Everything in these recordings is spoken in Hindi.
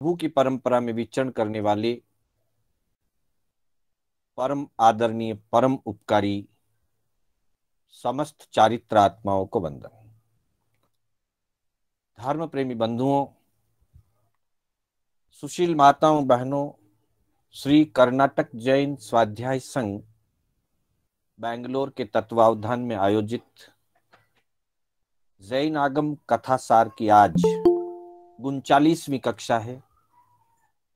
प्रभु की परंपरा में विचरण करने वाले परम आदरणीय, परम उपकारी समस्त चारित्र आत्माओं को वंदन। धर्म प्रेमी बंधुओं, सुशील माताओं, बहनों, श्री कर्नाटक जैन स्वाध्याय संघ बेंगलोर के तत्वावधान में आयोजित जैन आगम कथा सार की आज 39वीं कक्षा है।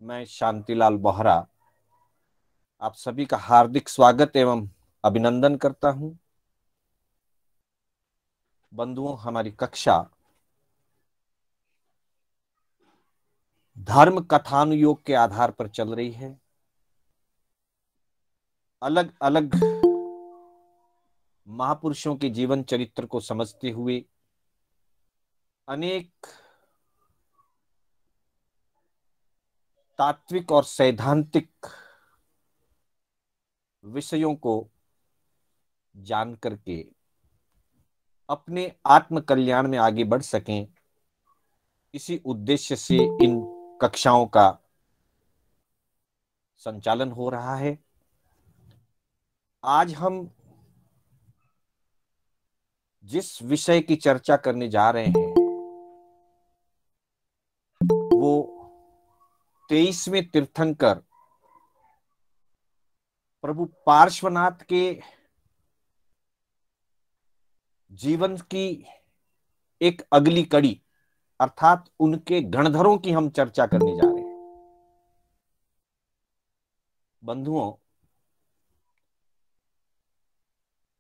मैं शांतिलाल बोहरा आप सभी का हार्दिक स्वागत एवं अभिनंदन करता हूं। बंधुओं, हमारी कक्षा धर्म कथानुयोग के आधार पर चल रही है। अलग अलग महापुरुषों के जीवन चरित्र को समझते हुए अनेक तात्विक और सैद्धांतिक विषयों को जान करके अपने आत्म कल्याण में आगे बढ़ सकें, इसी उद्देश्य से इन कक्षाओं का संचालन हो रहा है। आज हम जिस विषय की चर्चा करने जा रहे हैं वो 23वें तीर्थंकर प्रभु पार्श्वनाथ के जीवन की एक अगली कड़ी अर्थात उनके गणधरों की हम चर्चा करने जा रहे हैं। बंधुओं,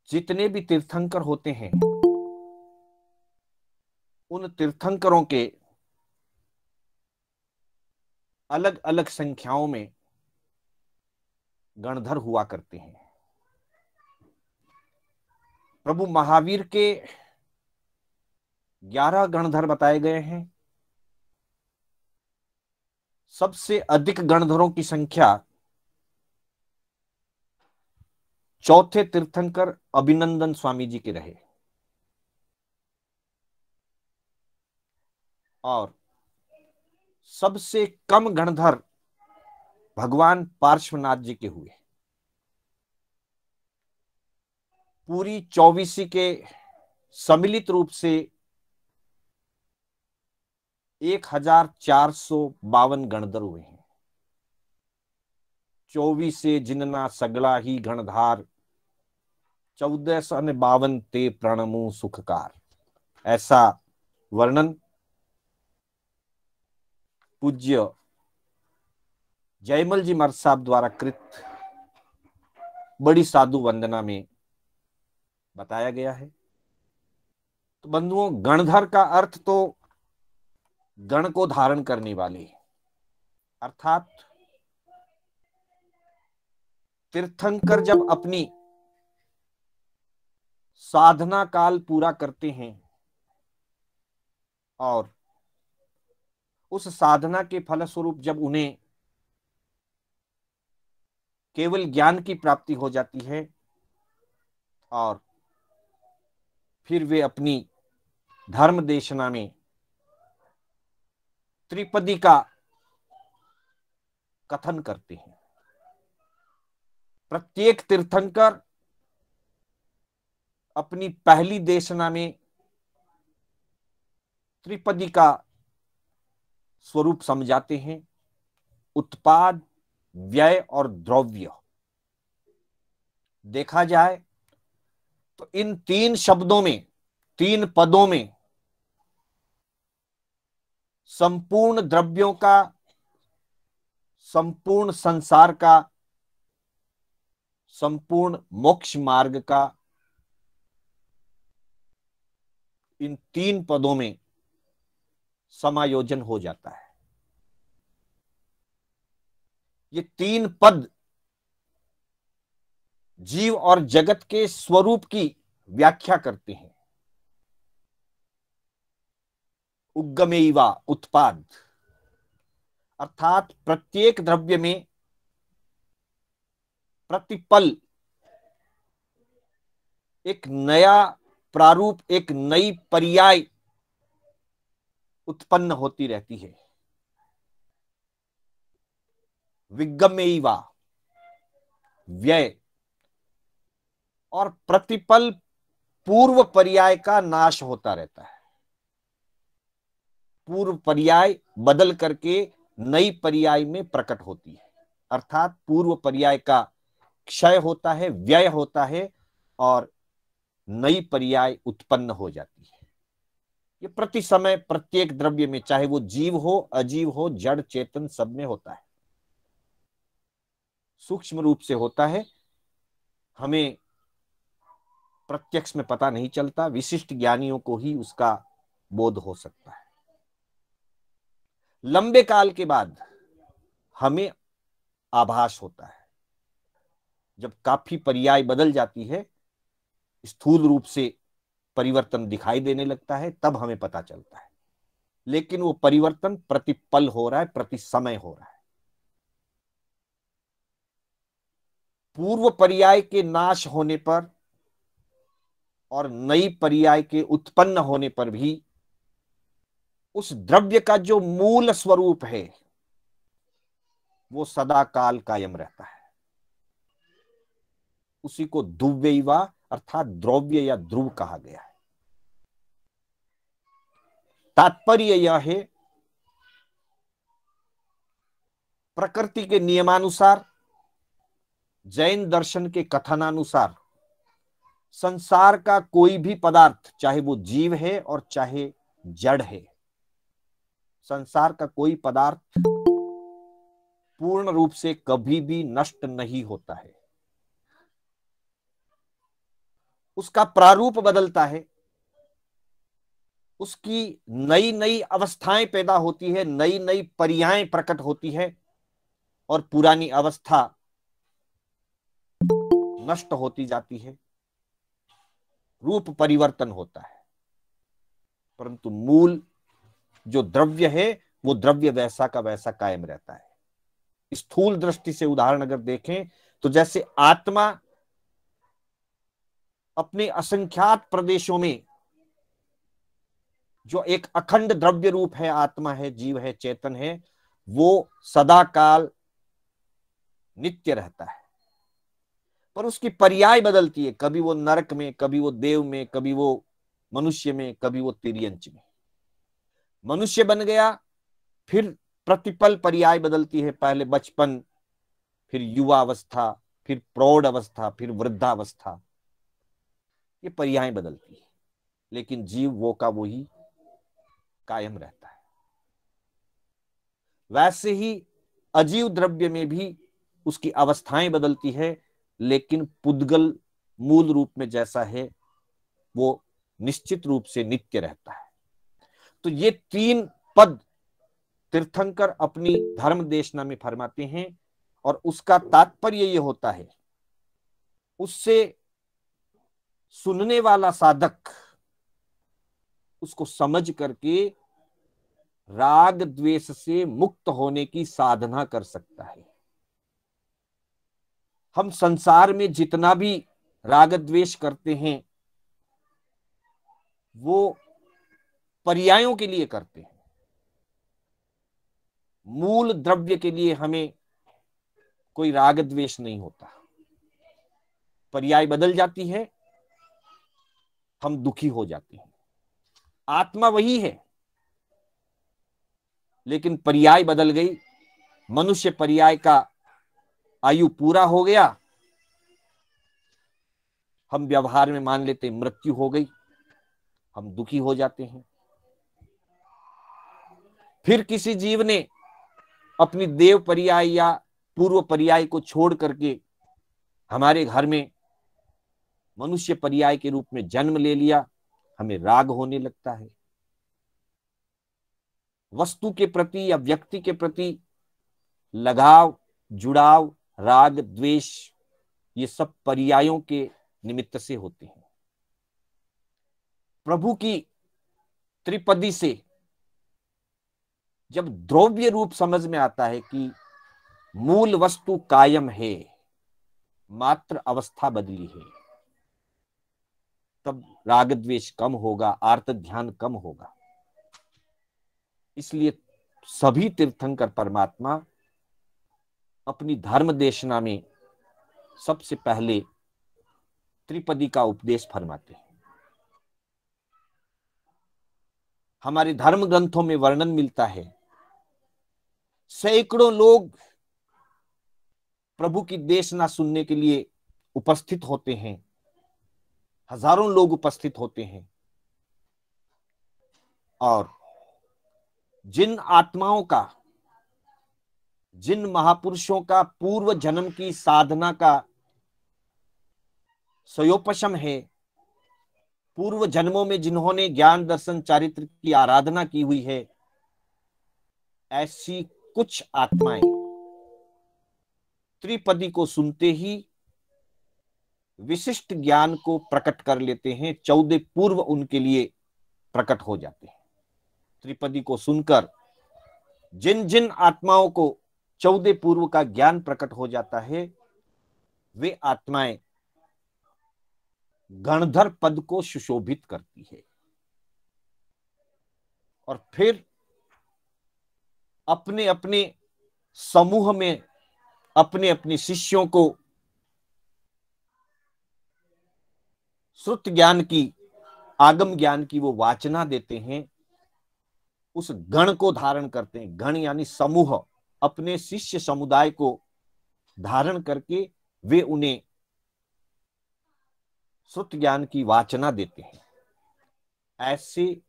जितने भी तीर्थंकर होते हैं उन तीर्थंकरों के अलग अलग संख्याओं में गणधर हुआ करते हैं। प्रभु महावीर के 11 गणधर बताए गए हैं। सबसे अधिक गणधरों की संख्या चौथे तीर्थंकर अभिनंदन स्वामी जी के रहे और सबसे कम गणधर भगवान पार्श्वनाथ जी के हुए। पूरी 24 के सम्मिलित रूप से 1452 गणधर हुए हैं। 24 से जिनना सगला ही गणधार, 1452 ते प्रणमु सुखकार, ऐसा वर्णन पूज्य जयमल जी मर्द साहब द्वारा कृत बड़ी साधु वंदना में बताया गया है। तो बंधुओं, गणधर का अर्थ तो गण को धारण करने वाले, अर्थात तीर्थंकर जब अपनी साधना काल पूरा करते हैं और उस साधना के फलस्वरूप जब उन्हें केवल ज्ञान की प्राप्ति हो जाती है और फिर वे अपनी धर्म देशना में त्रिपदी का कथन करते हैं। प्रत्येक तीर्थंकर अपनी पहली देशना में त्रिपदी का स्वरूप समझाते हैं। उत्पाद, व्यय और द्रव्य। देखा जाए तो इन 3 शब्दों में, 3 पदों में संपूर्ण द्रव्यों का, संपूर्ण संसार का, संपूर्ण मोक्ष मार्ग का, इन 3 पदों में समायोजन हो जाता है। ये 3 पद जीव और जगत के स्वरूप की व्याख्या करते हैं। उद्गमेवा उत्पाद, अर्थात प्रत्येक द्रव्य में प्रतिपल एक नया प्रारूप, एक नई पर्याय उत्पन्न होती रहती है। विगम्यैवा, व्यय और प्रतिपल पूर्व पर्याय का नाश होता रहता है। पूर्व पर्याय बदल करके नई पर्याय में प्रकट होती है, अर्थात पूर्व पर्याय का क्षय होता है, व्यय होता है और नई पर्याय उत्पन्न हो जाती है। ये प्रति समय प्रत्येक द्रव्य में, चाहे वो जीव हो, अजीव हो, जड़ चेतन, सब में होता है। सूक्ष्म रूप से होता है, हमें प्रत्यक्ष में पता नहीं चलता, विशिष्ट ज्ञानियों को ही उसका बोध हो सकता है। लंबे काल के बाद हमें आभास होता है, जब काफी पर्याय बदल जाती है, स्थूल रूप से परिवर्तन दिखाई देने लगता है, तब हमें पता चलता है। लेकिन वो परिवर्तन प्रतिपल हो रहा है, प्रति समय हो रहा है। पूर्व पर्याय के नाश होने पर और नई पर्याय के उत्पन्न होने पर भी उस द्रव्य का जो मूल स्वरूप है वो सदा काल कायम रहता है। उसी को दुव्यैवा अर्थात द्रव्य या ध्रुव कहा गया है। तात्पर्य यह है, प्रकृति के नियमानुसार, जैन दर्शन के कथनानुसार, संसार का कोई भी पदार्थ, चाहे वो जीव है और चाहे जड़ है, संसार का कोई पदार्थ पूर्ण रूप से कभी भी नष्ट नहीं होता है। उसका प्रारूप बदलता है, उसकी नई नई अवस्थाएं पैदा होती है, नई नई पर्यायें प्रकट होती है और पुरानी अवस्था नष्ट होती जाती है, रूप परिवर्तन होता है। परंतु मूल जो द्रव्य है वो द्रव्य वैसा का वैसा कायम रहता है। स्थूल दृष्टि से उदाहरण अगर देखें तो जैसे आत्मा अपने असंख्यात प्रदेशों में जो एक अखंड द्रव्य रूप है, आत्मा है, जीव है, चेतन है, वो सदा काल नित्य रहता है। पर उसकी पर्याय बदलती है, कभी वो नरक में, कभी वो देव में, कभी वो मनुष्य में, कभी वो तिर्यंच में। मनुष्य बन गया, फिर प्रतिपल पर्याय बदलती है, पहले बचपन, फिर युवावस्था, फिर प्रौढ़ अवस्था, फिर वृद्धावस्था, ये पर्याय बदलती है, लेकिन जीव वो का वो ही कायम रहता है। वैसे ही अजीव द्रव्य में भी उसकी अवस्थाएं बदलती है, लेकिन पुद्गल मूल रूप में जैसा है वो निश्चित रूप से नित्य रहता है। तो ये तीन पद तीर्थंकर अपनी धर्म देशना में फरमाते हैं और उसका तात्पर्य ये होता है, उससे सुनने वाला साधक उसको समझ करके राग द्वेष से मुक्त होने की साधना कर सकता है। हम संसार में जितना भी राग द्वेष करते हैं वो पर्यायों के लिए करते हैं, मूल द्रव्य के लिए हमें कोई राग द्वेष नहीं होता। पर्याय बदल जाती है, हम दुखी हो जाते हैं। आत्मा वही है, लेकिन पर्याय बदल गई। मनुष्य पर्याय का आयु पूरा हो गया, हम व्यवहार में मान लेते मृत्यु हो गई, हम दुखी हो जाते हैं। फिर किसी जीव ने अपनी देव पर्याय या पूर्व पर्याय को छोड़ करके हमारे घर में मनुष्य पर्याय के रूप में जन्म ले लिया, हमें राग होने लगता है। वस्तु के प्रति या व्यक्ति के प्रति लगाव, जुड़ाव, राग, द्वेष, ये सब पर्यायों के निमित्त से होते हैं। प्रभु की त्रिपदी से जब द्रव्य रूप समझ में आता है कि मूल वस्तु कायम है, मात्र अवस्था बदली है, तब राग द्वेष कम होगा, आर्त ध्यान कम होगा। इसलिए सभी तीर्थंकर परमात्मा अपनी धर्म देशना में सबसे पहले त्रिपदी का उपदेश फरमाते हैं। हमारे धर्म ग्रंथों में वर्णन मिलता है, सैकड़ों लोग प्रभु की देशना सुनने के लिए उपस्थित होते हैं, हजारों लोग उपस्थित होते हैं, और जिन आत्माओं का, जिन महापुरुषों का पूर्व जन्म की साधना का सयोपशम है, पूर्व जन्मों में जिन्होंने ज्ञान दर्शन चारित्र की आराधना की हुई है, ऐसी कुछ आत्माएं त्रिपदी को सुनते ही विशिष्ट ज्ञान को प्रकट कर लेते हैं, 14 पूर्व उनके लिए प्रकट हो जाते हैं। त्रिपदी को सुनकर जिन जिन आत्माओं को 14 पूर्व का ज्ञान प्रकट हो जाता है, वे आत्माएं गणधर पद को सुशोभित करती है और फिर अपने अपने समूह में अपने अपने शिष्यों को श्रुत ज्ञान की, आगम ज्ञान की वो वाचना देते हैं, उस गण को धारण करते हैं। गण यानी समूह, अपने शिष्य समुदाय को धारण करके वे उन्हें श्रुत ज्ञान की वाचना देते हैं। ऐसे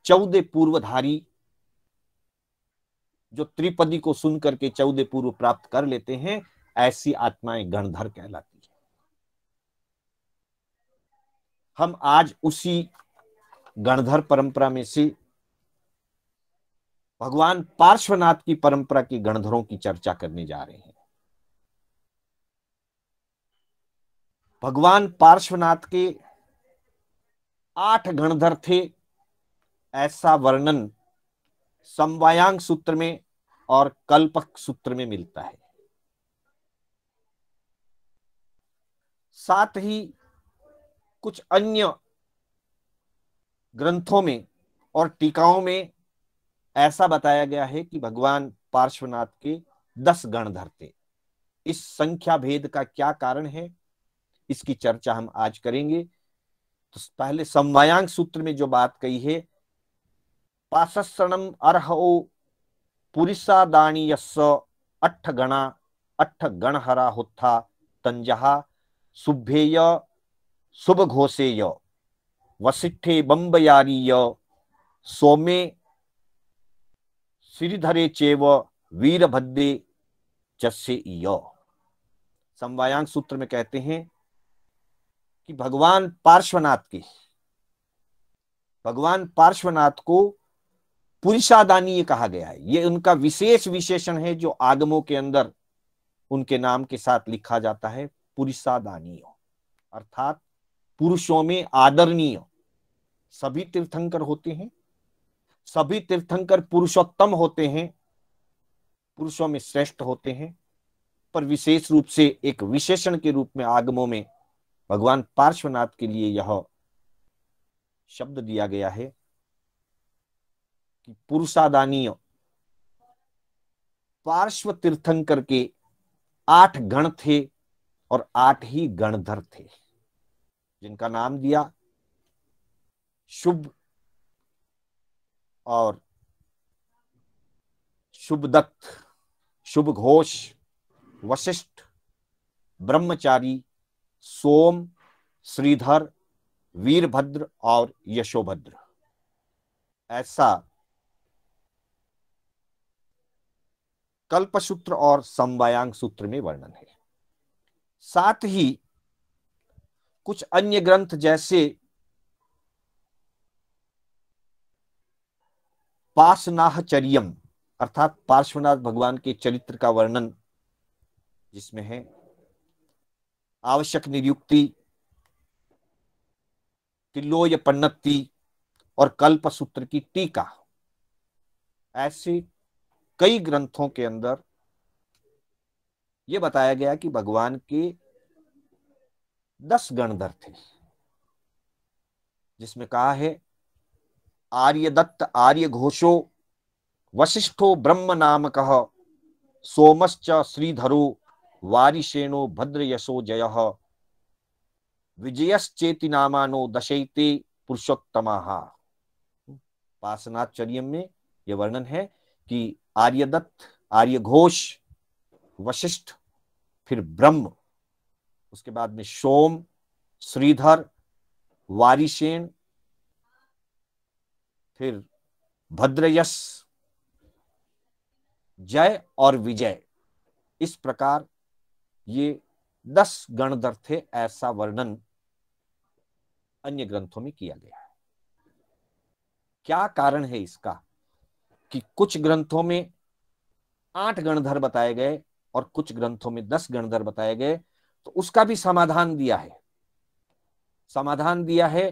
14 पूर्वधारी जो त्रिपदी को सुनकर के 14 पूर्व प्राप्त कर लेते हैं, ऐसी आत्माएं गणधर कहलाती है। हम आज उसी गणधर परंपरा में से भगवान पार्श्वनाथ की परंपरा के गणधरों की चर्चा करने जा रहे हैं। भगवान पार्श्वनाथ के 8 गणधर थे, ऐसा वर्णन समवायांग सूत्र में और कल्पक सूत्र में मिलता है। साथ ही कुछ अन्य ग्रंथों में और टीकाओं में ऐसा बताया गया है कि भगवान पार्श्वनाथ के 10 गणधर थे। इस संख्या भेद का क्या कारण है, इसकी चर्चा हम आज करेंगे। तो पहले समवायांग सूत्र में जो बात कही है, पासस्सणम अर्हो पुरिसादानीयस्स 8 गणा 8 गणहरा होत्था तंजहा शुभेय शुभ घोषेय वसिष्ठे बंबयारीय सोमे श्रीधरे चेव वीरभद्रे जस्से इय। समवायांग सूत्र में कहते हैं कि भगवान पार्श्वनाथ को पुरुषादानीय कहा गया है। ये उनका विशेष विशेषण है जो आगमों के अंदर उनके नाम के साथ लिखा जाता है, पुरुषादानीय, अर्थात पुरुषों में आदरणीय। सभी तीर्थंकर होते हैं, सभी तीर्थंकर पुरुषोत्तम होते हैं, पुरुषों में श्रेष्ठ होते हैं, पर विशेष रूप से एक विशेषण के रूप में आगमों में भगवान पार्श्वनाथ के लिए यह शब्द दिया गया है कि पुरुषादानीय। पार्श्व तीर्थंकर के 8 गण थे और 8 ही गणधर थे, जिनका नाम दिया शुभ और शुभदत्त, शुभ घोष, वशिष्ठ, ब्रह्मचारी, सोम, श्रीधर, वीरभद्र और यशोभद्र। ऐसा कल्पसूत्र और समवायांग सूत्र में वर्णन है। साथ ही कुछ अन्य ग्रंथ जैसे पार्श्वनाथचर्यम अर्थात पार्श्वनाथ भगवान के चरित्र का वर्णन, जिसमें है आवश्यक नियुक्ति, तिलोय पन्नति और कल्पसूत्र की टीका, ऐसे कई ग्रंथों के अंदर यह बताया गया कि भगवान के 10 गणधर थे, जिसमें कहा है आर्यदत्त आर्य घोषो वशिष्ठो ब्रह्म नामकः सोमश्च श्रीधरो वारिशेनो भद्रयशो जयः विजयश्चेति नामानो दशैते पुरुषोत्तमाः। पासनाचर्य में यह वर्णन है कि आर्यदत्त, आर्यघोष, वशिष्ठ, फिर ब्रह्म, उसके बाद में सोम, श्रीधर, वारिशेन, फिर भद्रयश, जय और विजय, इस प्रकार ये 10 गणधर थे, ऐसा वर्णन अन्य ग्रंथों में किया गया है। क्या कारण है इसका कि कुछ ग्रंथों में 8 गणधर बताए गए और कुछ ग्रंथों में 10 गणधर बताए गए? तो उसका भी समाधान दिया है। समाधान दिया है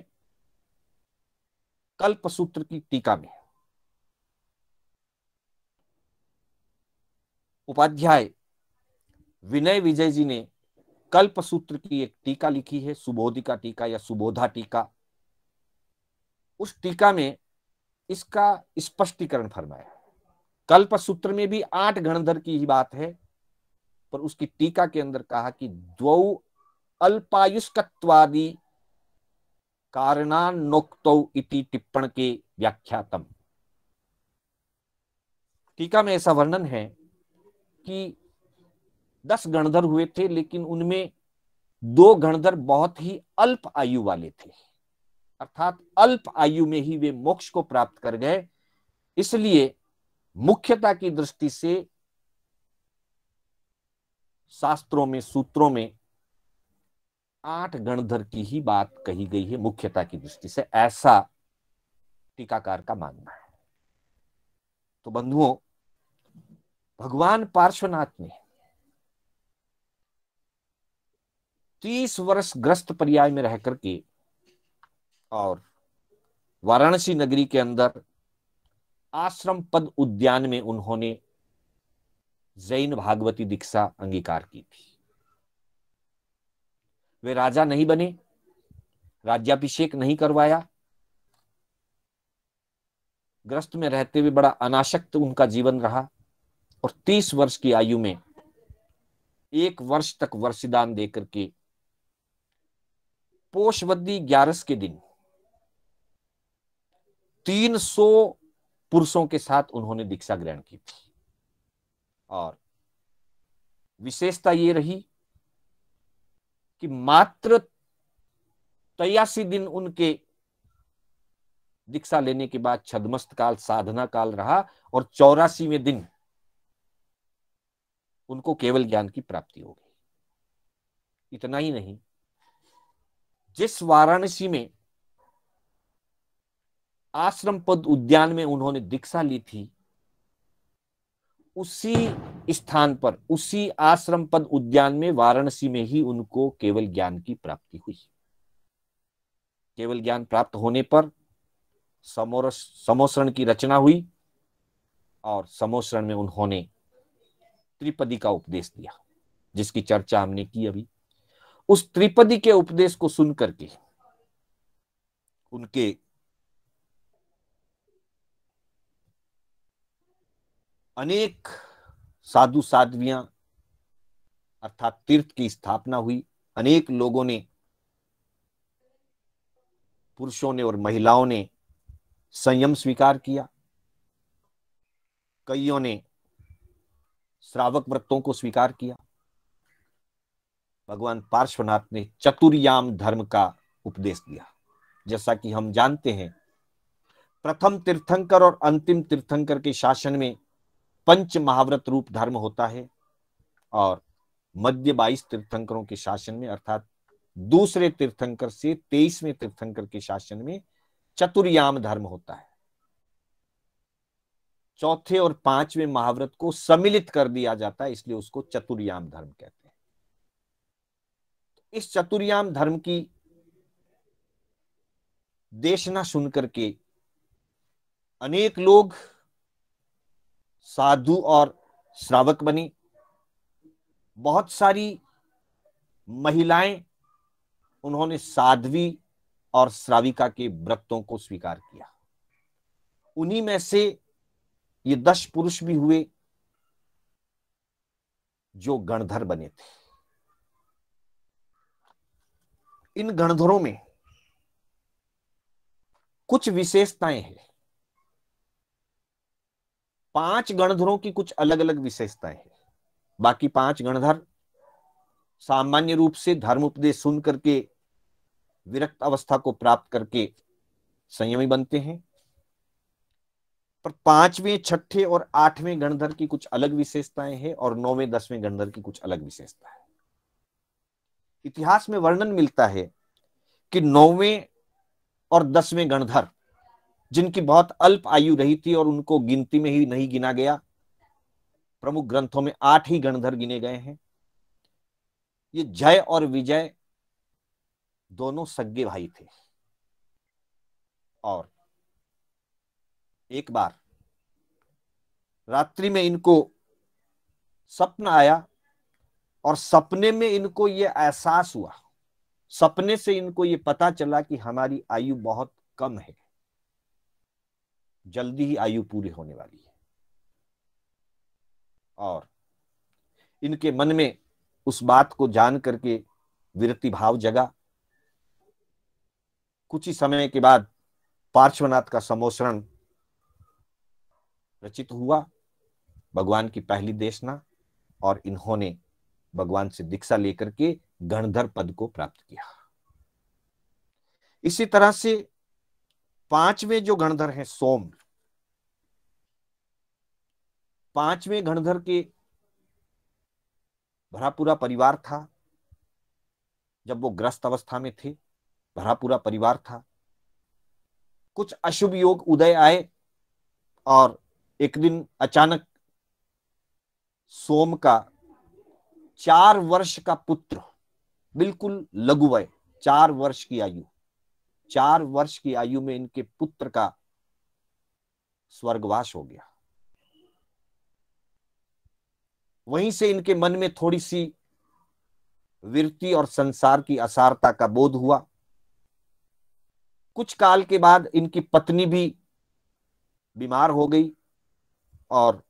कल्पसूत्र की टीका में। उपाध्याय विनय विजय जी ने कल्पसूत्र की एक टीका लिखी है, सुबोधिका टीका या सुबोधा टीका। उस टीका में इसका स्पष्टीकरण फरमाया। कल्पसूत्र में भी 8 गणधर की ही बात है, पर उसकी टीका के अंदर कहा कि द्वौ अल्पायुष्कत्वादि कारणान्नोक्तौ इति टिप्पण के व्याख्यातम। टीका में ऐसा वर्णन है कि 10 गणधर हुए थे, लेकिन उनमें 2 गणधर बहुत ही अल्प आयु वाले थे, अर्थात अल्प आयु में ही वे मोक्ष को प्राप्त कर गए। इसलिए मुख्यता की दृष्टि से शास्त्रों में, सूत्रों में 8 गणधर की ही बात कही गई है मुख्यता की दृष्टि से, ऐसा टीकाकार का मानना है। तो बंधुओं, भगवान पार्श्वनाथ ने 30 वर्ष ग्रस्त पर्याय में रह करके और वाराणसी नगरी के अंदर आश्रम पद उद्यान में उन्होंने जैन भागवती दीक्षा अंगीकार की थी। वे राजा नहीं बने, राज्याभिषेक नहीं करवाया, ग्रस्त में रहते हुए बड़ा अनासक्त उनका जीवन रहा और 30 वर्ष की आयु में 1 वर्ष तक वर्षदान देकर के पोषवद्दी 11 के दिन 300 पुरुषों के साथ उन्होंने दीक्षा ग्रहण की थी। और विशेषता ये रही कि मात्र 83 दिन उनके दीक्षा लेने के बाद छद्मस्त काल, साधना काल रहा और 84वें दिन उनको केवल ज्ञान की प्राप्ति हो गई। इतना ही नहीं, जिस वाराणसी में आश्रम पद उद्यान में उन्होंने दीक्षा ली थी, उसी स्थान पर, उसी आश्रम पद उद्यान में, वाराणसी में ही उनको केवल ज्ञान की प्राप्ति हुई। केवल ज्ञान प्राप्त होने पर समोसरण की रचना हुई और समोसरण में उन्होंने त्रिपदी का उपदेश दिया, जिसकी चर्चा हमने की अभी। उस त्रिपदी के उपदेश को सुन करके उनके अनेक साधु साध्वियां अर्थात तीर्थ की स्थापना हुई। अनेक लोगों ने, पुरुषों ने और महिलाओं ने संयम स्वीकार किया। कईयों ने श्रावक व्रतों को स्वीकार किया। भगवान पार्श्वनाथ ने चतुर्याम धर्म का उपदेश दिया। जैसा कि हम जानते हैं, प्रथम तीर्थंकर और अंतिम तीर्थंकर के शासन में पंच महाव्रत रूप धर्म होता है और मध्य 22 तीर्थंकरों के शासन में, अर्थात दूसरे तीर्थंकर से 23वें तीर्थंकर के शासन में चतुर्याम धर्म होता है। चौथे और 5वें महाव्रत को सम्मिलित कर दिया जाता है, इसलिए उसको चतुर्याम धर्म कहते हैं। इस चतुर्याम धर्म की देशना सुनकर के अनेक लोग साधु और श्रावक बने। बहुत सारी महिलाएं उन्होंने साध्वी और श्राविका के व्रतों को स्वीकार किया। उन्हीं में से ये 10 पुरुष भी हुए जो गणधर बने थे। इन गणधरों में कुछ विशेषताएं हैं। 5 गणधरों की कुछ अलग अलग विशेषताएं हैं। बाकी 5 गणधर सामान्य रूप से धर्म उपदेश सुन करके विरक्त अवस्था को प्राप्त करके संयमी बनते हैं, पर 5वें, 6ठे और 8वें गणधर की कुछ अलग विशेषताएं हैं और 9वें, 10वें गणधर की कुछ अलग विशेषताएं। इतिहास में वर्णन मिलता है कि 9वें और 10वें गणधर, जिनकी बहुत अल्प आयु रही थी और उनको गिनती में ही नहीं गिना गया, प्रमुख ग्रंथों में 8 ही गणधर गिने गए हैं। ये जय और विजय दोनों सगे भाई थे। और एक बार रात्रि में इनको सपना आया और सपने में इनको ये एहसास हुआ, सपने से इनको ये पता चला कि हमारी आयु बहुत कम है, जल्दी ही आयु पूरी होने वाली है। और इनके मन में उस बात को जान करके विरक्ति भाव जगा। कुछ ही समय के बाद पार्श्वनाथ का समोसरण रचित हुआ, भगवान की पहली देशना, और इन्होंने भगवान से दीक्षा लेकर के गणधर पद को प्राप्त किया। इसी तरह से 5वें जो गणधर हैं सोम, 5वें गणधर के भरा पूरा परिवार था। जब वो ग्रस्त अवस्था में थे, भरा पूरा परिवार था। कुछ अशुभ योग उदय आए और एक दिन अचानक सोम का 4 वर्ष का पुत्र, बिल्कुल लघु वय, 4 वर्ष की आयु, 4 वर्ष की आयु में इनके पुत्र का स्वर्गवास हो गया। वहीं से इनके मन में थोड़ी सी विरक्ति और संसार की असारता का बोध हुआ। कुछ काल के बाद इनकी पत्नी भी बीमार हो गई और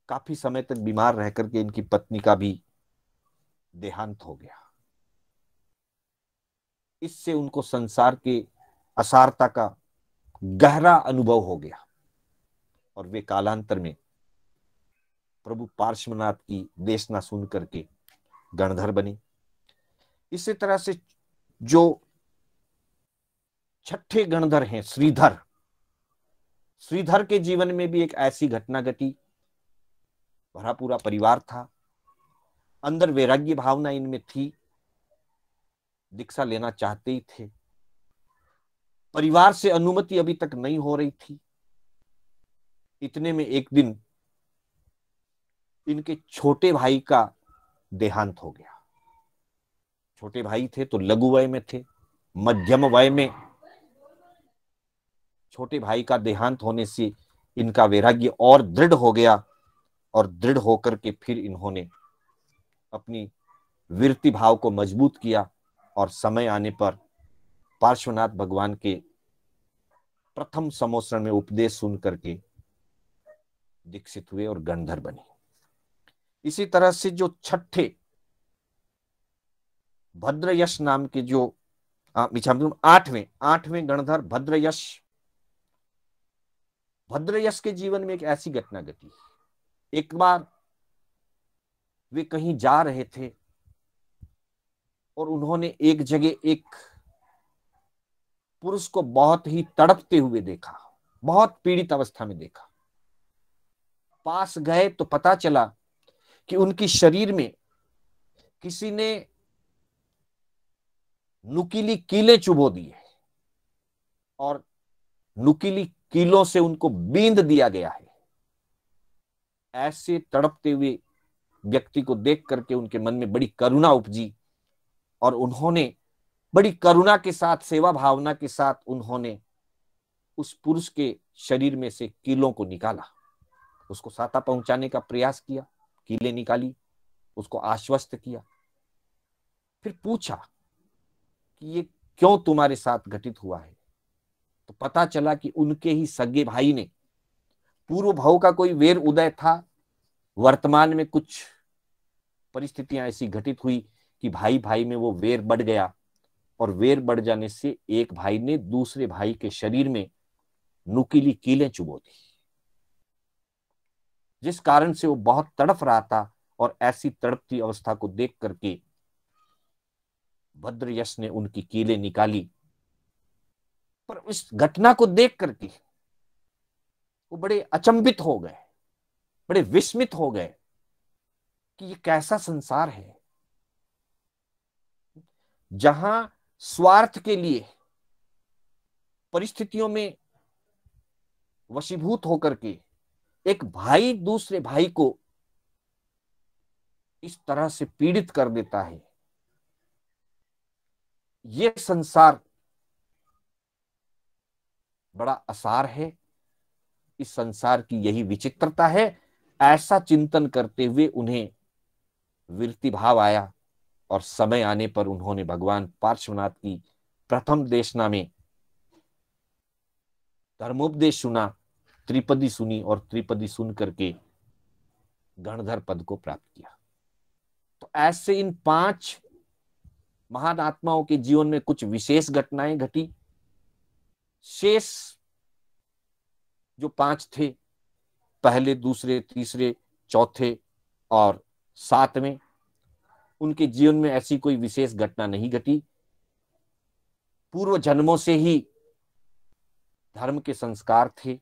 काफी समय तक बीमार रह करके इनकी पत्नी का भी देहांत हो गया। इससे उनको संसार के असारता का गहरा अनुभव हो गया और वे कालांतर में प्रभु पार्श्वनाथ की देशना सुन करके गणधर बने। इसी तरह से जो 6ठे गणधर हैं श्रीधर, श्रीधर के जीवन में भी एक ऐसी घटना घटी। भरा पूरा परिवार था, अंदर वैराग्य भावना इनमें थी, दीक्षा लेना चाहते ही थे, परिवार से अनुमति अभी तक नहीं हो रही थी। इतने में एक दिन इनके छोटे भाई का देहांत हो गया। छोटे भाई थे तो लघु वय में थे, मध्यम वय में छोटे भाई का देहांत होने से इनका वैराग्य और दृढ़ हो गया और दृढ़ होकर के फिर इन्होंने अपनी विरक्ति भाव को मजबूत किया और समय आने पर पार्श्वनाथ भगवान के प्रथम समोसरण में उपदेश सुन करके दीक्षित हुए और गणधर बने। इसी तरह से जो 6ठे भद्रयश नाम के जो 8वें गणधर भद्रयश, भद्रयश के जीवन में एक ऐसी घटना घटी। एक बार वे कहीं जा रहे थे और उन्होंने एक जगह एक पुरुष को बहुत ही तड़पते हुए देखा, बहुत पीड़ित अवस्था में देखा। पास गए तो पता चला कि उनकी शरीर में किसी ने नुकीली कीलें चुभो दी है और नुकीली कीलों से उनको बींध दिया गया है। ऐसे तड़पते हुए व्यक्ति को देख करके उनके मन में बड़ी करुणा उपजी और उन्होंने बड़ी करुणा के साथ, सेवा भावना के साथ उन्होंने उस पुरुष के शरीर में से कीलों को निकाला, उसको साता पहुंचाने का प्रयास किया, कीलें निकाली, उसको आश्वस्त किया। फिर पूछा कि ये क्यों तुम्हारे साथ घटित हुआ है? तो पता चला कि उनके ही सगे भाई ने, पूर्व भाव का कोई वेर उदय था वर्तमान में कुछ परिस्थितियां ऐसी घटित हुई कि भाई भाई में वो वेर बढ़ गया, और वेर बढ़ जाने से एक भाई ने दूसरे भाई के शरीर में नुकीली कीलें चुभो दी, जिस कारण से वो बहुत तड़प रहा था। और ऐसी तड़पती अवस्था को देख करके भद्रयश ने उनकी कीलें निकाली। पर इस घटना को देख करके वो बड़े अचंभित हो गए, बड़े विस्मित हो गए कि ये कैसा संसार है जहां स्वार्थ के लिए परिस्थितियों में वशीभूत होकर के एक भाई दूसरे भाई को इस तरह से पीड़ित कर देता है। ये संसार बड़ा असार है, इस संसार की यही विचित्रता है। ऐसा चिंतन करते हुए उन्हें विरक्ति भाव आया, और समय आने पर उन्होंने भगवान पार्श्वनाथ की प्रथम देशना में धर्मोपदेश सुना, त्रिपदी सुनी, और त्रिपदी सुन करके गणधर पद को प्राप्त किया। तो ऐसे इन 5 महान आत्माओं के जीवन में कुछ विशेष घटनाएं घटी। शेष जो 5 थे, पहले, दूसरे, तीसरे, चौथे और 7वें, उनके जीवन में ऐसी कोई विशेष घटना नहीं घटी। पूर्व जन्मों से ही धर्म के संस्कार थे,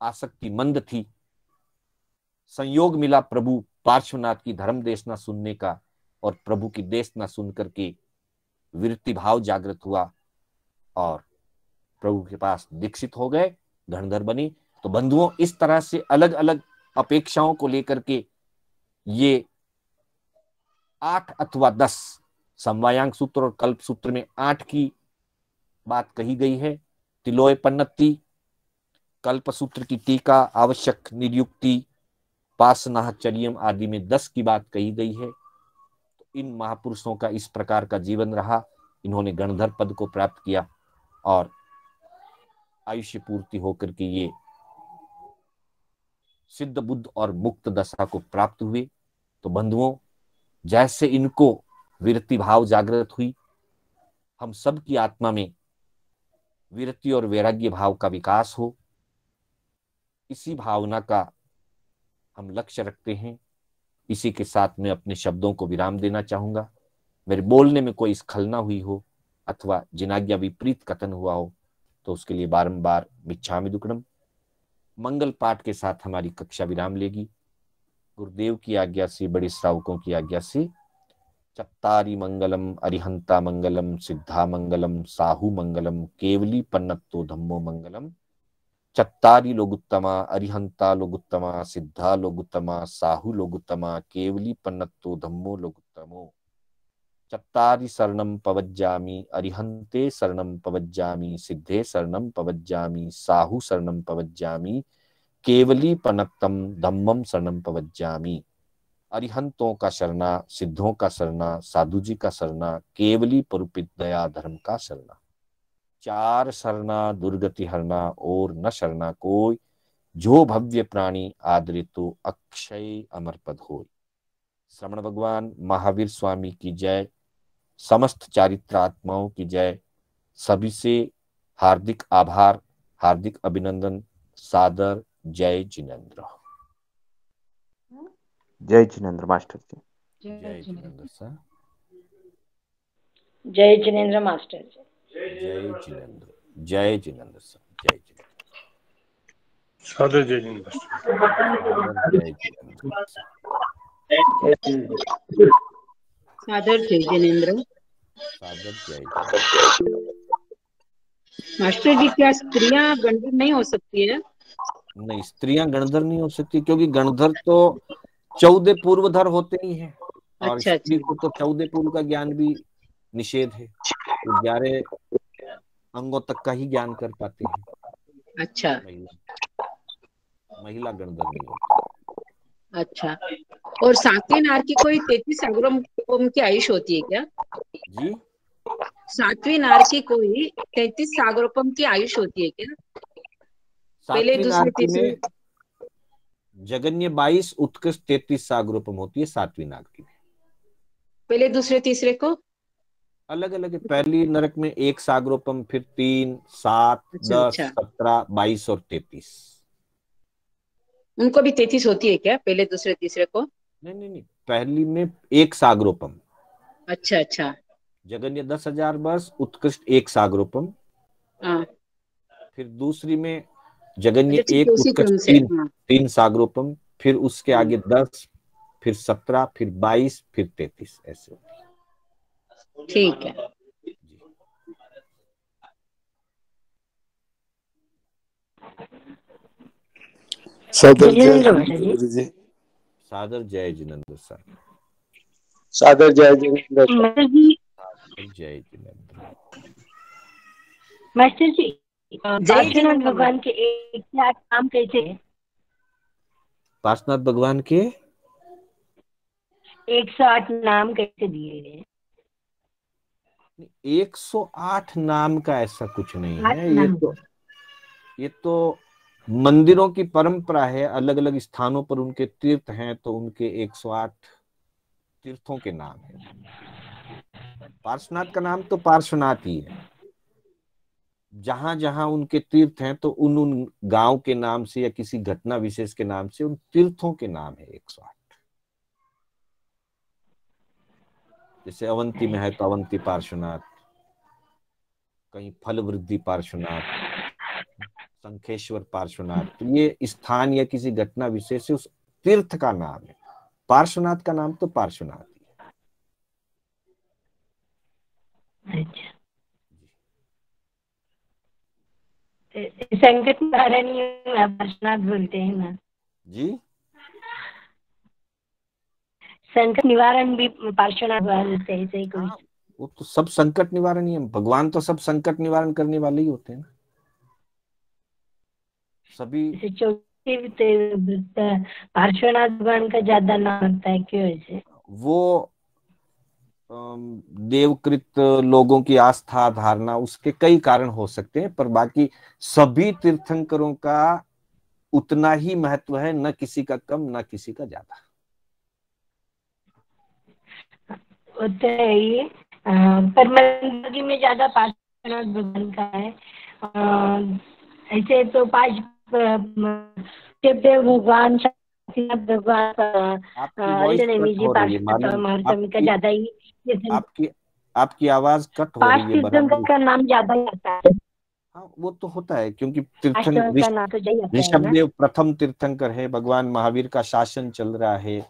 आसक्ति मंद थी। संयोग मिला प्रभु पार्श्वनाथ की धर्म देशना सुनने का, और प्रभु की देशना सुन करके विरक्ति भाव जागृत हुआ और प्रभु के पास दीक्षित हो गए, गणधर बने। तो बंधुओं, इस तरह से अलग अलग अपेक्षाओं को लेकर के ये 8 अथवा 10 समवायांग सूत्र और कल्प सूत्र में 8 की बात कही गई है। तिलोय पन्नति, कल्प सूत्र की टीका, आवश्यक नियुक्ति, पासनाचर्यम आदि में 10 की बात कही गई है। तो इन महापुरुषों का इस प्रकार का जीवन रहा। इन्होंने गणधर पद को प्राप्त किया और आयुष्य पूर्ति होकर के ये सिद्ध बुद्ध और मुक्त दशा को प्राप्त हुए। तो बंधुओं, जैसे इनको विरक्ति भाव जागृत हुई, हम सब की आत्मा में विरक्ति और वैराग्य भाव का विकास हो, इसी भावना का हम लक्ष्य रखते हैं। इसी के साथ मैं अपने शब्दों को विराम देना चाहूंगा। मेरे बोलने में कोई स्खलना हुई हो अथवा जिनाज्ञा विपरीत कथन हुआ हो तो उसके लिए बारंबार मिच्छामि दुक्कडम। मंगल पाठ के साथ हमारी कक्षा विराम लेगी। गुरुदेव की आज्ञा से, बड़े श्रावकों की आज्ञा से, चत्तारि मंगलम अरिहंता मंगलम सिद्धा मंगलम साहु मंगलम केवली पन्नत्तो धम्मो मंगलम। चत्तारि लोगुत्तमा अरिहंता लोगुत्तमा सिद्धा लोगुत्तमा साहु लोगुत्तमा केवली पन्नत्तो धम्मो लोगुत्तमो। चत्तारि शरणं पवज्जामि अरिहंते शरणं पवज्जामि सिद्धे शरणं पवज्जामि साहु शरणं पवज्जामि केवली पन्नत्तम धम्मम शरणं पवज्जामि। अरिहंतों का शरणा, सिद्धों का शरणा, साधु जी का शरणा, केवली परुपित दया धर्म का शरणा। 4 शरणा दुर्गति हरना और न शरणा कोई, जो भव्य प्राणी आदरितो अक्षय अमर पद होय। श्रवण भगवान महावीर स्वामी की जय, समस्त चारित्र आत्माओं की जय। सभी से हार्दिक आभार, हार्दिक अभिनंदन, सादर जय जिनेंद्र। जय जिनेंद्र मास्टर जी। जय जिनेंद्र सर। जय जिनेंद्र मास्टर जी। जय जिनेंद्र, जय जिनेंद्र सर। जय जिनेंद्र। सादर जय जिनेंद्र। जय जिनेंद्र। सादर जय जिनेंद्र। सादर जय जिनेंद्र। मास्टर जी, क्या स्त्रियां गणधर नहीं हो सकती है? नहीं, स्त्रियां गणधर नहीं हो सकती, क्योंकि गणधर तो 14 पूर्वधर होते ही हैं, और अच्छा, स्त्री को तो 14 पूर्व का ज्ञान भी निषेध है। तो 11 अंगों तक का ही ज्ञान कर पाते हैं। अच्छा, महिला गणधर नहीं होती। अच्छा। और 7वीं नार की कोई 33 सागरोपम की आयुष होती है क्या जी? 7वीं नार की कोई 33 सागरोपम की आयुष होती है क्या? पहले, दूसरे, तीसरे। जगन्य 22, उत्कृष्ट 33 सागरोपम होती है 7वीं नागरी में। पहले दूसरे तीसरे को अलग अलग है। पहली नरक में 1 सागरोपम, फिर 3, 7, अच्छा 10, अच्छा, 17, 22 और 33। उनको भी 33 होती है क्या पहले दूसरे तीसरे को? नहीं नहीं नहीं, पहली में 1 सागरोपम, अच्छा अच्छा। जगन्य 10,000 वर्ष, उत्कृष्ट 1 सागरोपम। हाँ फिर दूसरी में जगन्य अच्छा, ठीक है, 1, उसी उत्कृष्ट क्रम से। 3, हाँ 3 सागरोपम। फिर उसके हाँ, आगे 10, फिर 17, फिर 22, फिर 33, ऐसे होती है। ठीक है। जी। सादर जय जय जिनेन्द्र मास्टर जी। गुरु जी। सादर जय जिनेन्द्र सर। सादर जय जिनेन्द्र सर। मास्टर जी, सादर जय जिनेन्द्र। मास्टर जी, जय पार्श्वनाथ जिनेन्द्र भगवान के 108 नाम कैसे है? पार्श्वनाथ भगवान के 108 नाम कैसे दिए गए? 108 नाम का ऐसा कुछ नहीं 8 है। नाम। ये तो मंदिरों की परंपरा है, अलग अलग स्थानों पर उनके तीर्थ हैं, तो उनके 108 तीर्थों के नाम है। पार्श्वनाथ का नाम तो पार्श्वनाथ ही है। जहां जहां उनके तीर्थ हैं तो उन उन गांव के नाम से या किसी घटना विशेष के नाम से उन तीर्थों के नाम है 108। जैसे अवंती में है तो अवंती पार्श्वनाथ, कहीं फल वृद्धि पार्श्वनाथ, शंखेश्वर पार्श्वनाथ, तो ये स्थान या किसी घटना विशेष से उस तीर्थ का नाम है। पार्श्वनाथ का नाम तो पार्श्वनाथ ही अच्छा, संकट नारायणी पार्श्वनाथ बोलते हैं ना? जी। संकट निवारण भी पार्श्वनाथ बोलते हैं, सही कोई? हाँ, वो तो सब संकट निवारण ही है। भगवान तो सब संकट निवारण करने वाले ही होते हैं ना सभी। जैसे चौथे पार्श्वनाथ भगवान का ज्यादा नाम होता है, क्यों ऐसे? वो देवकृत लोगों की आस्था धारणा, उसके कई कारण हो सकते हैं, पर बाकी सभी तीर्थंकरों का उतना ही महत्व है, न किसी का कम न किसी का ज्यादा। होता है ये, पर मंदिर में ज्यादा पार्श्वनाथ भगवान का है। ऐसे तो 5 शिवदेव भगवान, शांतिनाथ भगवान, आपकी वॉइस नेमी कट जी, हो रही है पार्श्वनाथ मालूम। महात्मा का ज्यादा ही ये आपकी आपकी आवाज कट हो 5 रही है तीर्थंकर बराबर। का नाम ज्यादा ही आता है। हाँ, वो तो होता है क्योंकि 5 का नाम तो यही आता है ना। ऋषभदेव प्रथम तीर्थंकर है, भगवान महावीर का शासन चल रहा है,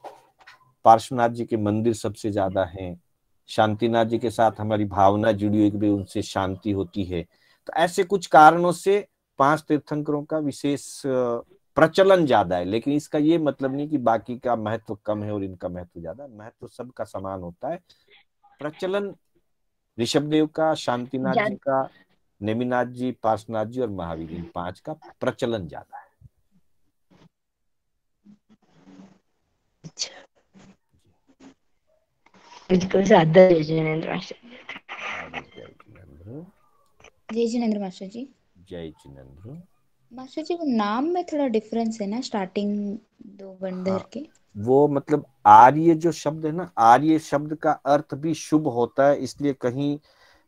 पार्श्वनाथ जी के मंदिर सबसे ज्यादा हैं, शांतिनाथ जी के साथ हमारी भावना जुड़ी हुई है, उनसे शांति होती है। तो ऐसे कुछ कारणों से 5 तीर्थंकरों का विशेष प्रचलन ज्यादा है, लेकिन इसका ये मतलब नहीं कि बाकी का महत्व कम है और इनका महत्व ज्यादा है। महत्व सबका समान होता है। प्रचलन ऋषभदेव का, शांतिनाथ जी का, नेमिनाथ जी, पार्श्वनाथ जी और महावीर, इन 5 का प्रचलन ज्यादा है। बिल्कुल सादा है जिनेन्द्र मास्टर। सादर जय जिनेन्द्र। जय जिनेन्द्र मास्टर जी। जय जिनेन्द्र। मास्टर जी, वो नाम में थोड़ा डिफरेंस है ना, स्टार्टिंग 2 गंधर हाँ, के। वो मतलब आर्य जो शब्द है ना, आर्य शब्द का अर्थ भी शुभ होता है, इसलिए कहीं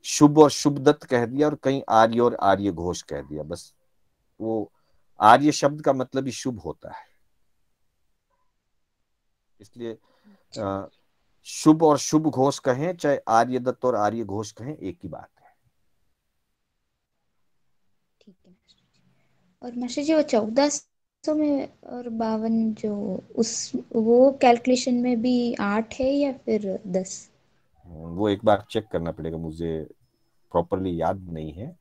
शुभ और शुभदत्त कह दिया और कहीं आर्य और आर्य घोष कह दिया। बस वो आर्य शब्द का मतलब ही शुभ होता है, इसलिए शुभ और शुभ घोष कहें चाहे आर्य दत्त और आर्य घोष कहें, एक ही बात है। ठीक है मास्टर जी। और मास्टर जी, वो 1400 में और 52 जो उस वो कैलकुलेशन में भी 8 है या फिर 10? वो एक बार चेक करना पड़ेगा, मुझे प्रॉपरली याद नहीं है।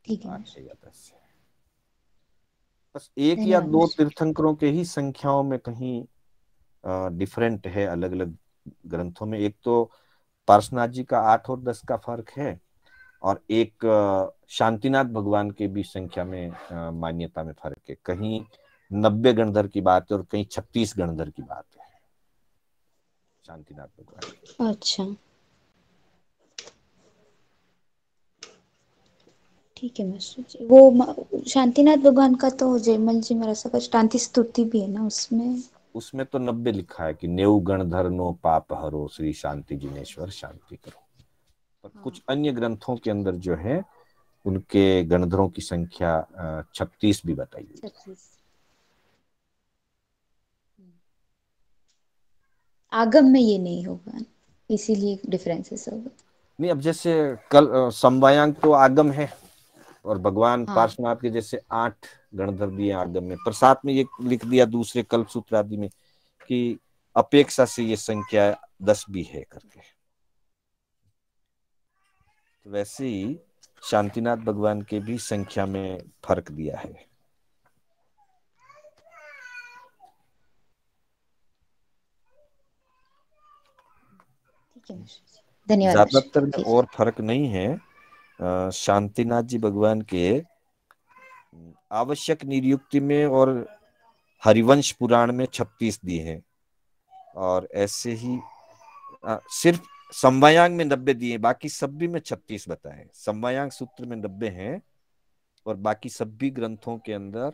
ठीक है 8 मास्टर है या जी। 10 है। बस 1 या धन्यवाद 2 मास्टर। तीर्थंकरों के ही संख्याओं में कहीं डिफरेंट है अलग अलग ग्रंथों में। एक तो पार्श्वनाथ जी का 8 और 10 का फर्क है, और एक शांतिनाथ भगवान के भी संख्या में मान्यता में फर्क है। कहीं 90 गणधर की बात है और कहीं 36 गणधर की बात है शांतिनाथ भगवान की। अच्छा, ठीक है मास्टर जी। वो शांतिनाथ भगवान का तो जयमल जी महाराज का शांति स्तुति भी है ना उसमें? उसमें तो 90 लिखा है कि नेव गणधर नो पाप हरो श्री शांति जिनेश्वर शांति करो। पर कुछ अन्य ग्रंथों के अंदर जो है उनके गणधरों की संख्या 36 भी बताई गई। 36। आगम में ये नहीं होगा, इसीलिए डिफरेंसेस होगा। नहीं, अब जैसे कल समवायांग तो आगम है, और भगवान हाँ। पार्श्वनाथ के जैसे 8 गणधर दिए आगम में, पर साथ में ये लिख दिया दूसरे कल्प सूत्र आदि में कि अपेक्षा से ये संख्या 10 भी है करके। तो वैसे ही शांतिनाथ भगवान के भी संख्या में फर्क दिया है। ठीक है मास्टर जी, धन्यवाद ज्यादातर मास्टर में जी। और फर्क नहीं है। शांतिनाथ जी भगवान के आवश्यक निरुक्ति में और हरिवंश पुराण में 36 दिए हैं, और ऐसे ही सिर्फ समवायांग में 90 दिए, बाकी सब भी में 36 बताए। समवायांग सूत्र में 90 हैं और बाकी सब भी ग्रंथों के अंदर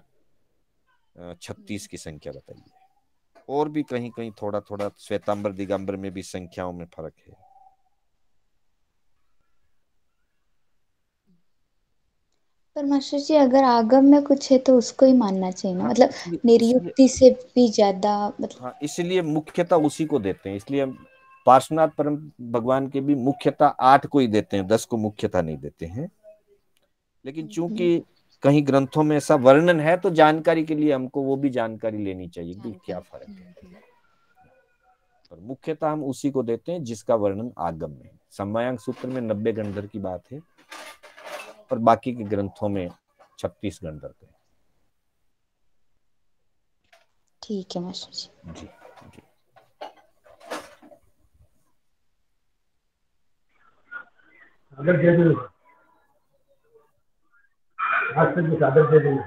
36 की संख्या बताई है। और भी कहीं कहीं थोड़ा थोड़ा श्वेतांबर दिगंबर में भी संख्याओं में फर्क है। पर मास्टर जी अगर आगम में कुछ है तो उसको ही मानना चाहिए ना, हाँ, मतलब निर्युक्ति से भी ज्यादा, मतलब। हाँ, इसलिए मुख्यता उसी को देते हैं। इसलिए हम पार्श्वनाथ परम भगवान के भी मुख्यता 8 को ही देते हैं, 10 को मुख्यता नहीं देते हैं। लेकिन चूंकि कहीं ग्रंथों में ऐसा वर्णन है तो जानकारी के लिए हमको वो भी जानकारी लेनी चाहिए कि क्या फर्क है। पर मुख्यता हम उसी को देते हैं जिसका वर्णन आगम में है। समवायांग सूत्र में 90 गणधर की बात है, और बाकी के ग्रंथों में 36 गणधर थे। ठीक है मास्टर जी। जी जी। सादर दे दो, आज तक सादर दे दो।